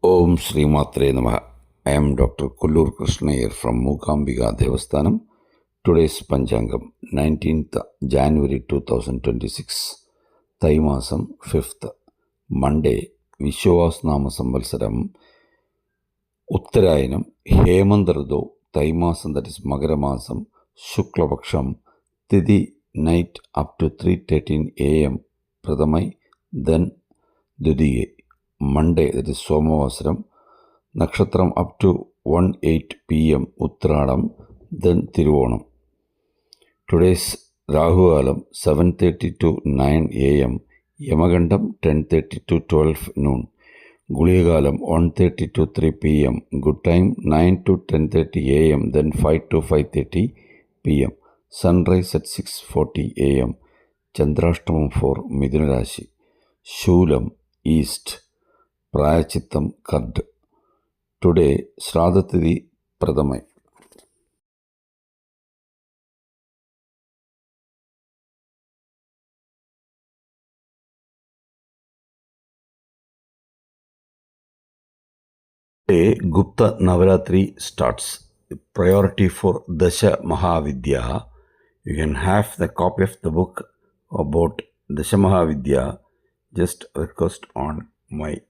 Om Sri Matre Namaha. I am Dr. Kullur Krishnayar from Mookambika Devasthanam. Today's Panchangam, 19th January 2026, Thaimasam 5th, Monday, Vishwasnama Samvalsaram, Uttarayanam, Hemandardo, Thaimasam, that is Magaramasam, Shuklapaksham, Tithi night up to 3:13 a.m. Pradhamai, then Dudhiye. Monday, that is Somavasaram, Nakshatram up to 1:08 p.m. Uttaradam, then Tiruvonam. Today's Rahualam 7:30 to 9 a.m. Yamagandam 10:30 to 12 noon. Guliyagalam 1:30 to 3 p.m. Good time 9 to 10:30 a.m. then 5 to 5:30 p.m. Sunrise at 6:40 a.m. Chandrashtamam for Midhuna Rashi. Shulam East. Prayachittam Kard. Today, Shradhatidi Pradhamai. Today, Gupta Navaratri starts. Priority for Dasha Mahavidya. You can have the copy of the book about Dasha Mahavidya. Just request on my